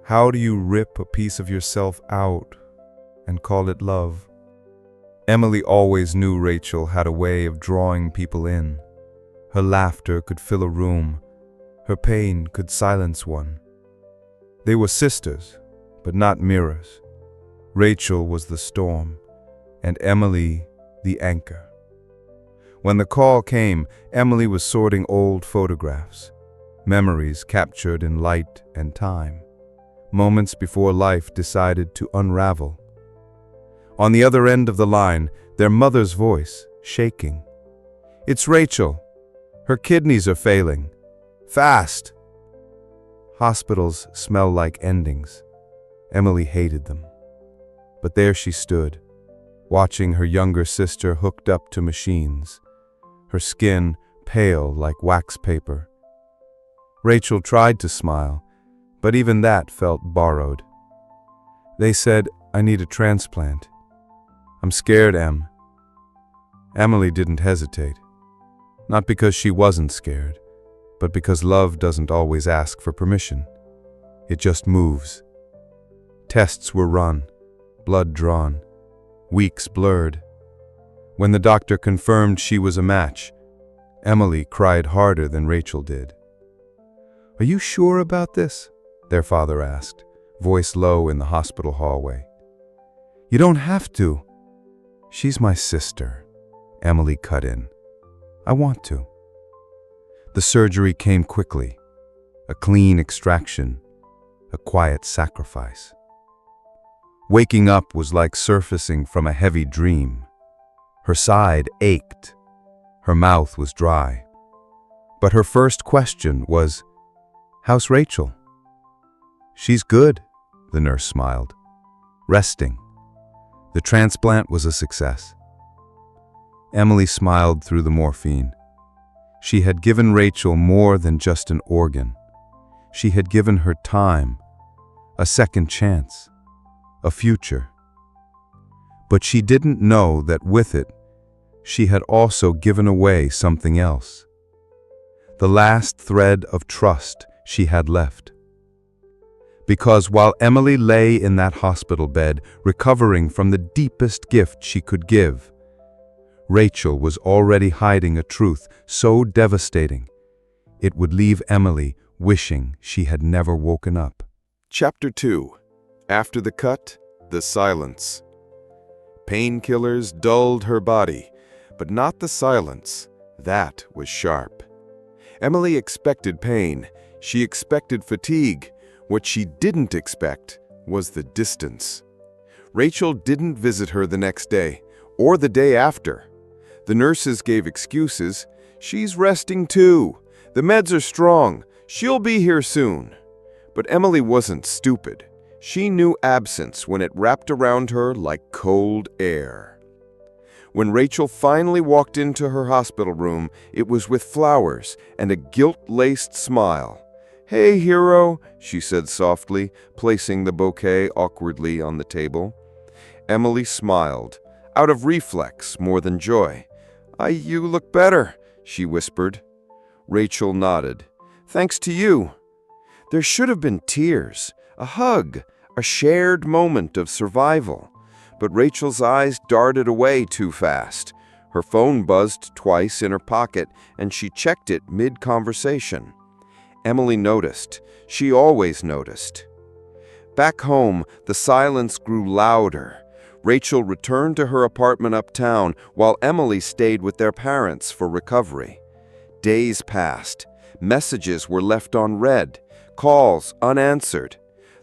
How do you rip a piece of yourself out and call it love? Emily always knew Rachel had a way of drawing people in. Her laughter could fill a room. Her pain could silence one. They were sisters, but not mirrors. Rachel was the storm, and Emily the anchor. When the call came, Emily was sorting old photographs, memories captured in light and time, moments before life decided to unravel. On the other end of the line, their mother's voice, shaking. "It's Rachel. Her kidneys are failing. Fast!" Hospitals smell like endings. Emily hated them. But there she stood, watching her younger sister hooked up to machines, her skin pale like wax paper. Rachel tried to smile, but even that felt borrowed. They said, "I need a transplant. I'm scared, Em." Emily didn't hesitate. Not because she wasn't scared, but because love doesn't always ask for permission. It just moves. Tests were run, blood drawn, weeks blurred. When the doctor confirmed she was a match, Emily cried harder than Rachel did. "Are you sure about this?" their father asked, voice low in the hospital hallway. "You don't have to." "She's my sister," Emily cut in. "I want to." The surgery came quickly, a clean extraction, a quiet sacrifice. Waking up was like surfacing from a heavy dream. Her side ached. Her mouth was dry. But her first question was, "How's Rachel?" "She's good," the nurse smiled. "Resting." The transplant was a success. Emily smiled through the morphine. She had given Rachel more than just an organ. She had given her time, a second chance, a future. But she didn't know that with it, she had also given away something else. The last thread of trust she had left. Because while Emily lay in that hospital bed, recovering from the deepest gift she could give, Rachel was already hiding a truth so devastating, it would leave Emily wishing she had never woken up. Chapter 2. After the cut, the silence. Painkillers dulled her body, but not the silence. That was sharp. Emily expected pain. She expected fatigue. What she didn't expect was the distance. Rachel didn't visit her the next day, or the day after. The nurses gave excuses. "She's resting too. The meds are strong. She'll be here soon." But Emily wasn't stupid. She knew absence when it wrapped around her like cold air. When Rachel finally walked into her hospital room, it was with flowers and a guilt-laced smile. "Hey, hero," she said softly, placing the bouquet awkwardly on the table. Emily smiled, out of reflex more than joy. You look better," she whispered. Rachel nodded. "Thanks to you." There should have been tears, a hug, a shared moment of survival. But Rachel's eyes darted away too fast. Her phone buzzed twice in her pocket, and she checked it mid-conversation. Emily noticed. She always noticed. Back home, the silence grew louder. Rachel returned to her apartment uptown, while Emily stayed with their parents for recovery. Days passed. Messages were left unread, calls unanswered.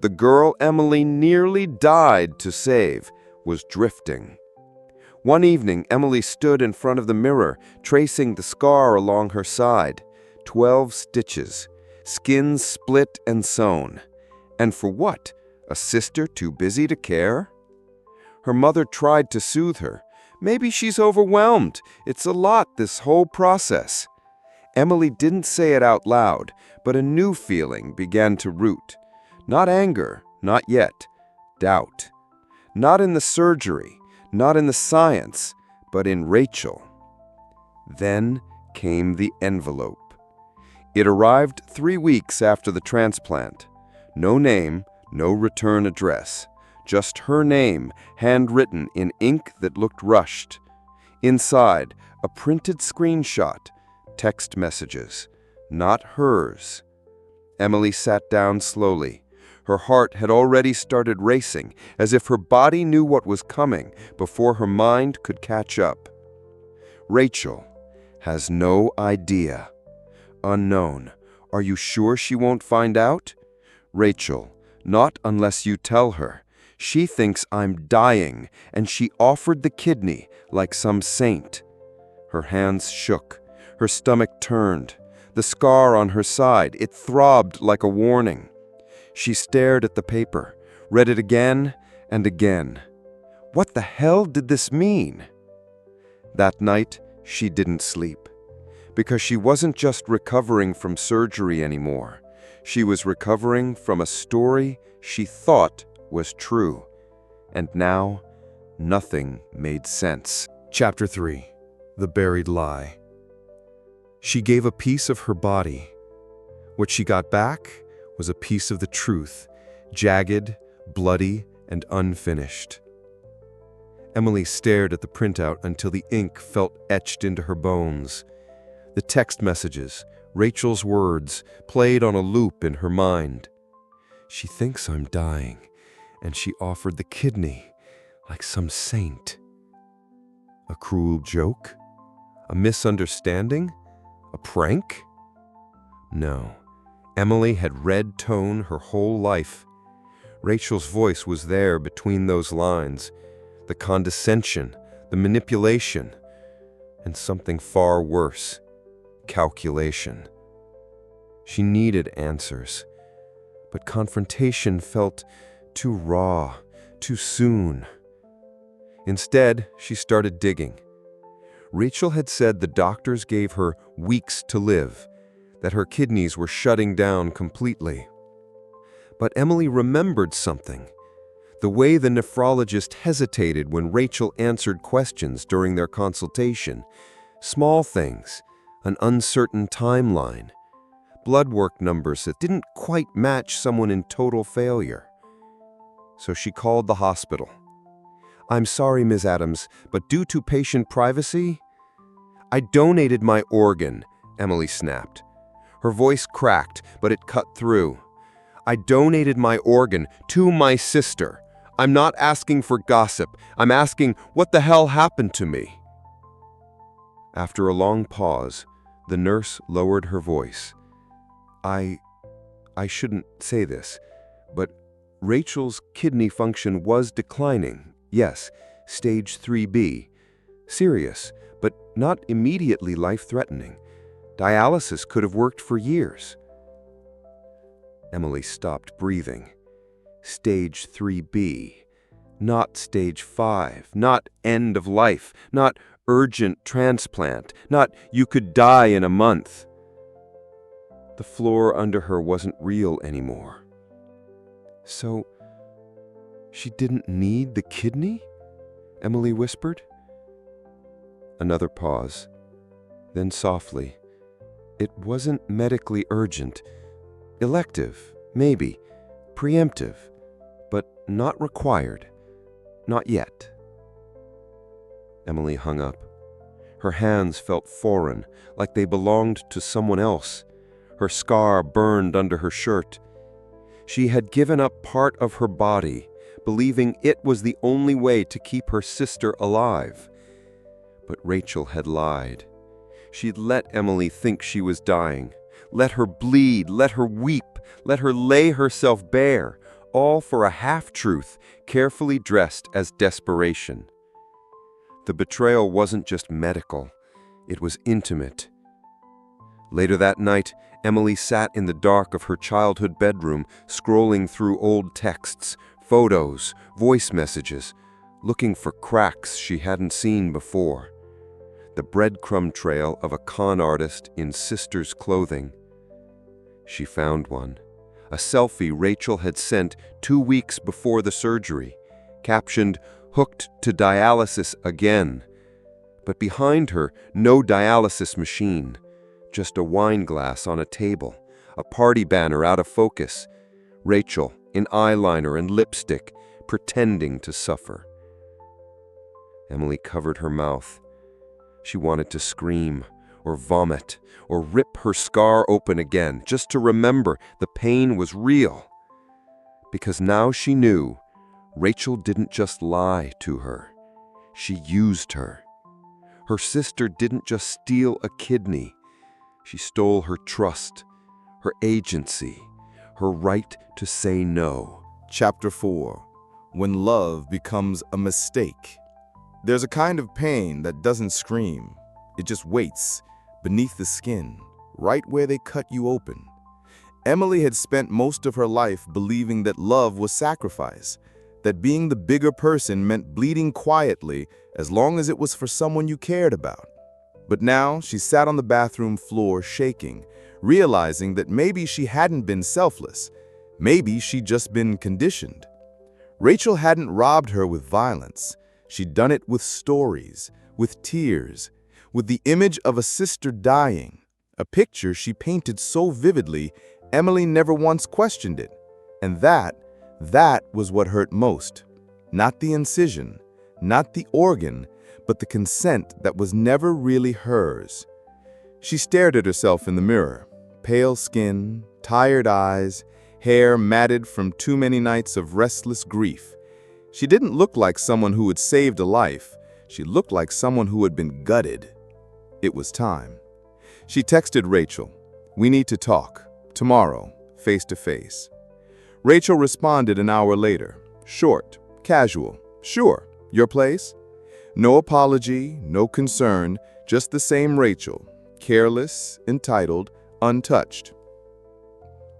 The girl Emily nearly died to save was drifting. One evening, Emily stood in front of the mirror, tracing the scar along her side. 12 stitches, skin split and sewn. And for what? A sister too busy to care? Her mother tried to soothe her. "Maybe she's overwhelmed. It's a lot, this whole process." Emily didn't say it out loud, but a new feeling began to root. Not anger, not yet. Doubt. Not in the surgery, not in the science, but in Rachel. Then came the envelope. It arrived 3 weeks after the transplant. No name, No return address, just her name, handwritten in ink that looked rushed. Inside, a printed screenshot, text messages, not hers. Emily sat down slowly. Her heart had already started racing, as if her body knew what was coming before her mind could catch up. Rachel has no idea. Unknown. Are you sure she won't find out? Rachel, not unless you tell her. She thinks I'm dying, and she offered the kidney like some saint. Her hands shook. Her stomach turned. The scar on her side, it throbbed like a warning. She stared at the paper, read it again and again. What the hell did this mean? That night, she didn't sleep. Because she wasn't just recovering from surgery anymore. She was recovering from a story she thought was true. And now, nothing made sense. Chapter 3. The Buried Lie. She gave a piece of her body. What she got back was a piece of the truth, jagged, bloody, and unfinished. Emily stared at the printout until the ink felt etched into her bones. The text messages, Rachel's words, played on a loop in her mind. She thinks I'm dying, and she offered the kidney like some saint. A cruel joke? A misunderstanding? A prank? No. Emily had read tone her whole life. Rachel's voice was there between those lines. The condescension, the manipulation, and something far worse. Calculation. She needed answers, but confrontation felt too raw, too soon. Instead, she started digging. Rachel had said the doctors gave her weeks to live, that her kidneys were shutting down completely. But Emily remembered something. The way the nephrologist hesitated when Rachel answered questions during their consultation. Small things, an uncertain timeline, blood work numbers that didn't quite match someone in total failure. So she called the hospital. "I'm sorry, Ms. Adams, but due to patient privacy..." "I donated my organ," Emily snapped. Her voice cracked, but it cut through. "I donated my organ to my sister. I'm not asking for gossip. I'm asking what the hell happened to me." After a long pause, the nurse lowered her voice. I shouldn't say this, but Rachel's kidney function was declining. Yes, stage 3B. Serious, but not immediately life-threatening. Dialysis could have worked for years." Emily stopped breathing. Stage 3B. Not stage 5. Not end of life. Not urgent transplant. Not you could die in a month. The floor under her wasn't real anymore. So, she didn't need the kidney? Emily whispered. Another pause. Then softly, "It wasn't medically urgent. Elective, maybe. Preemptive. But not required. Not yet." Emily hung up. Her hands felt foreign, like they belonged to someone else. Her scar burned under her shirt. She had given up part of her body, believing it was the only way to keep her sister alive. But Rachel had lied. She'd let Emily think she was dying, let her bleed, let her weep, let her lay herself bare, all for a half-truth, carefully dressed as desperation. The betrayal wasn't just medical, it was intimate. Later that night, Emily sat in the dark of her childhood bedroom, scrolling through old texts, photos, voice messages, looking for cracks she hadn't seen before. The breadcrumb trail of a con artist in sister's clothing. She found one. A selfie Rachel had sent 2 weeks before the surgery, captioned, "Hooked to dialysis again." But behind her, no dialysis machine. Just a wine glass on a table, a party banner out of focus. Rachel, in eyeliner and lipstick, pretending to suffer. Emily covered her mouth. She wanted to scream, or vomit, or rip her scar open again, just to remember the pain was real. Because now she knew Rachel didn't just lie to her. She used her. Her sister didn't just steal a kidney. She stole her trust, her agency, her right to say no. Chapter 4. When love becomes a mistake. There's a kind of pain that doesn't scream. It just waits beneath the skin, right where they cut you open. Emily had spent most of her life believing that love was sacrifice, that being the bigger person meant bleeding quietly as long as it was for someone you cared about. But now she sat on the bathroom floor shaking, realizing that maybe she hadn't been selfless. Maybe she'd just been conditioned. Rachel hadn't robbed her with violence. She'd done it with stories, with tears, with the image of a sister dying, a picture she painted so vividly Emily never once questioned it. And that was what hurt most. Not the incision, not the organ, but the consent that was never really hers. She stared at herself in the mirror, pale skin, tired eyes, hair matted from too many nights of restless grief. She didn't look like someone who had saved a life. She looked like someone who had been gutted. It was time. She texted Rachel, "We need to talk. Tomorrow, face to face." Rachel responded an hour later, short, casual. "Sure, your place?" No apology, no concern, just the same Rachel, careless, entitled, untouched.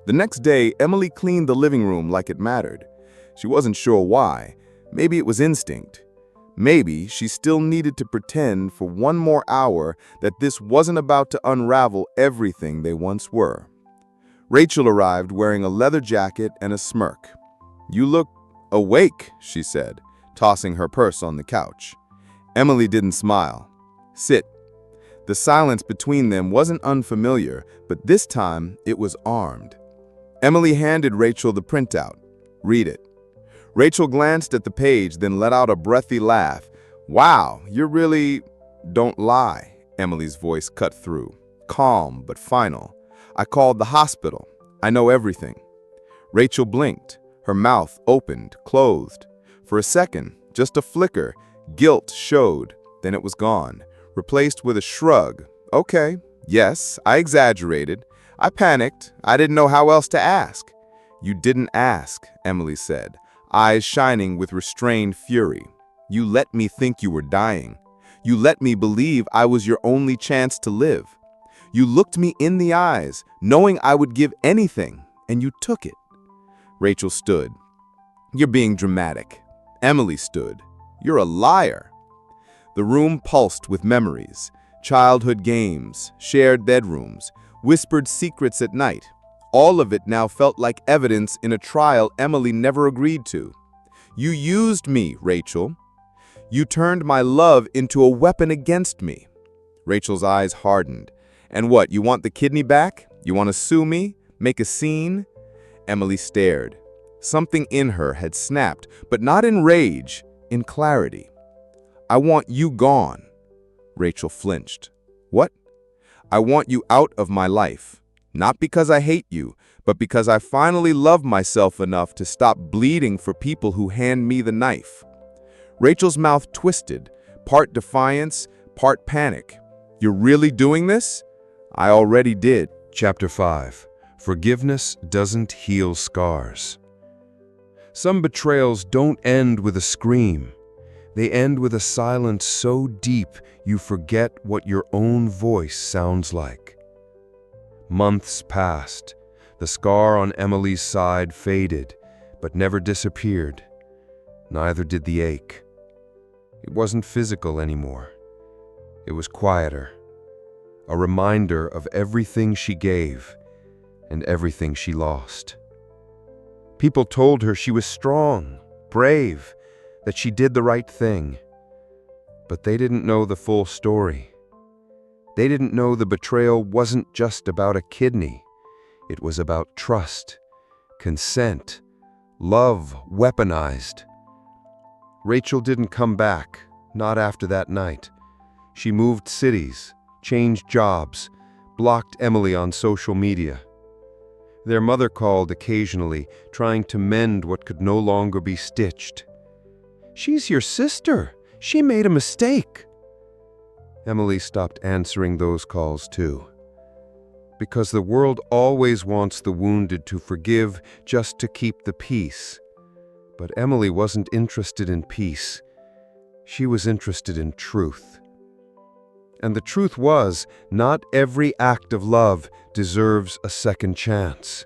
The next day, Emily cleaned the living room like it mattered. She wasn't sure why. Maybe it was instinct. Maybe she still needed to pretend for one more hour that this wasn't about to unravel everything they once were. Rachel arrived wearing a leather jacket and a smirk. "You look awake," she said, tossing her purse on the couch. Emily didn't smile. "Sit." The silence between them wasn't unfamiliar, but this time it was armed. Emily handed Rachel the printout. "Read it." Rachel glanced at the page, then let out a breathy laugh. "Wow, you're really—" "Don't lie," Emily's voice cut through, calm but final. "I called the hospital. I know everything." Rachel blinked. Her mouth opened, closed. For a second, just a flicker, guilt showed. Then it was gone, replaced with a shrug. "Okay, yes, I exaggerated. I panicked. I didn't know how else to ask." "You didn't ask," Emily said, eyes shining with restrained fury. "You let me think you were dying. You let me believe I was your only chance to live. You looked me in the eyes, knowing I would give anything, and you took it." Rachel stood. "You're being dramatic." Emily stood. "You're a liar." The room pulsed with memories, childhood games, shared bedrooms, whispered secrets at night. All of it now felt like evidence in a trial Emily never agreed to. "You used me, Rachel. You turned my love into a weapon against me." Rachel's eyes hardened. "And what, you want the kidney back? You want to sue me? Make a scene?" Emily stared. Something in her had snapped, but not in rage, in clarity. "I want you gone." Rachel flinched. "What?" "I want you out of my life. Not because I hate you, but because I finally love myself enough to stop bleeding for people who hand me the knife." Rachel's mouth twisted, part defiance, part panic. "You're really doing this?" "I already did." Chapter 5. Forgiveness doesn't heal scars. Some betrayals don't end with a scream. They end with a silence so deep you forget what your own voice sounds like. Months passed. The scar on Emily's side faded, but never disappeared. Neither did the ache. It wasn't physical anymore. It was quieter. A reminder of everything she gave and everything she lost. People told her she was strong, brave, that she did the right thing. But they didn't know the full story. They didn't know the betrayal wasn't just about a kidney. It was about trust, consent, Love weaponized. Rachel didn't come back, not after that night. She moved cities, changed jobs, blocked Emily on social media. Their mother called occasionally, trying to mend what could no longer be stitched. "She's your sister. She made a mistake." Emily stopped answering those calls too. Because the world always wants the wounded to forgive just to keep the peace. But Emily wasn't interested in peace. She was interested in truth. And the truth was, not every act of love deserves a second chance.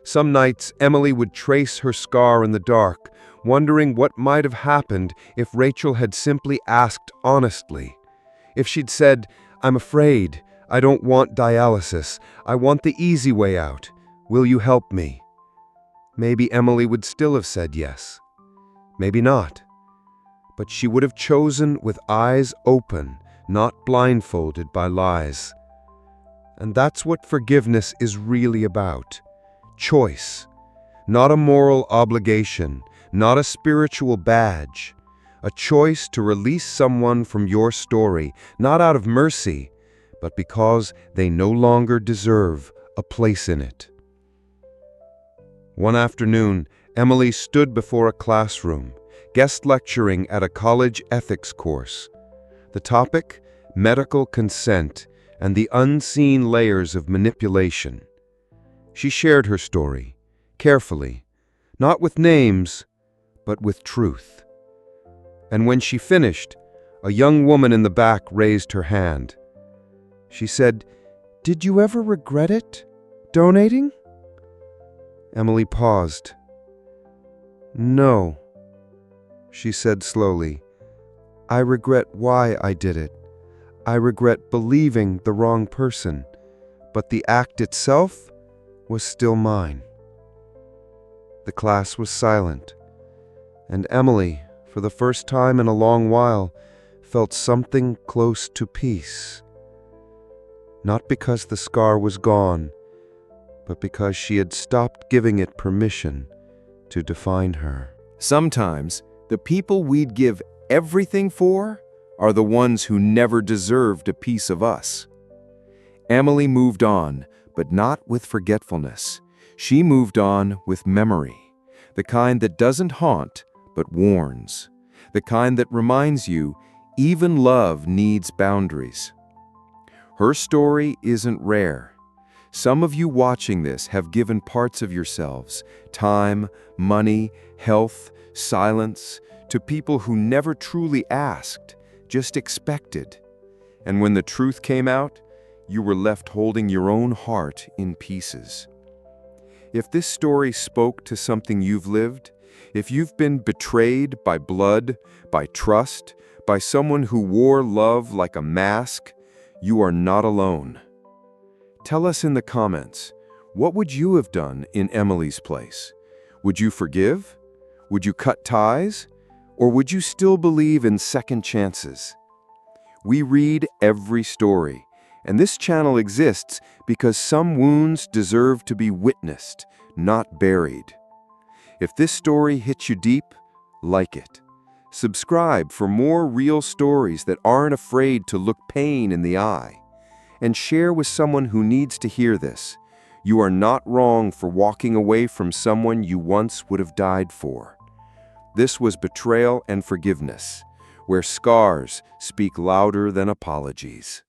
Some nights, Emily would trace her scar in the dark, wondering what might have happened if Rachel had simply asked honestly. If she'd said, "I'm afraid, I don't want dialysis, I want the easy way out. Will you help me?" Maybe Emily would still have said yes. Maybe not. But she would have chosen with eyes open, not blindfolded by lies. And that's what forgiveness is really about. Choice. Not a moral obligation, not a spiritual badge. A choice to release someone from your story, not out of mercy, but because they no longer deserve a place in it. One afternoon, Emily stood before a classroom, guest lecturing at a college ethics course. The topic, medical consent and the unseen layers of manipulation. She shared her story, carefully, not with names, but with truth. And when she finished, a young woman in the back raised her hand. She said, "Did you ever regret it, donating?" Emily paused. "No," she said slowly. "I regret why I did it. I regret believing the wrong person, but the act itself was still mine." The class was silent, and Emily, for the first time in a long while, felt something close to peace. Not because the scar was gone, but because she had stopped giving it permission to define her. Sometimes, the people we'd give everything for are the ones who never deserved a piece of us. Emily moved on, but not with forgetfulness. She moved on with memory, the kind that doesn't haunt, but warns, the kind that reminds you even love needs boundaries. Her story isn't rare. Some of you watching this have given parts of yourselves, time, money, health, silence, to people who never truly asked, just expected. And when the truth came out, you were left holding your own heart in pieces. If this story spoke to something you've lived, if you've been betrayed by blood, by trust, by someone who wore love like a mask, you are not alone. Tell us in the comments, what would you have done in Emily's place? Would you forgive? Would you cut ties? Or would you still believe in second chances? We read every story, and this channel exists because some wounds deserve to be witnessed, not buried. If this story hits you deep, like it. Subscribe for more real stories that aren't afraid to look pain in the eye. And share with someone who needs to hear this. You are not wrong for walking away from someone you once would have died for. This was Betrayal and Forgiveness, where scars speak louder than apologies.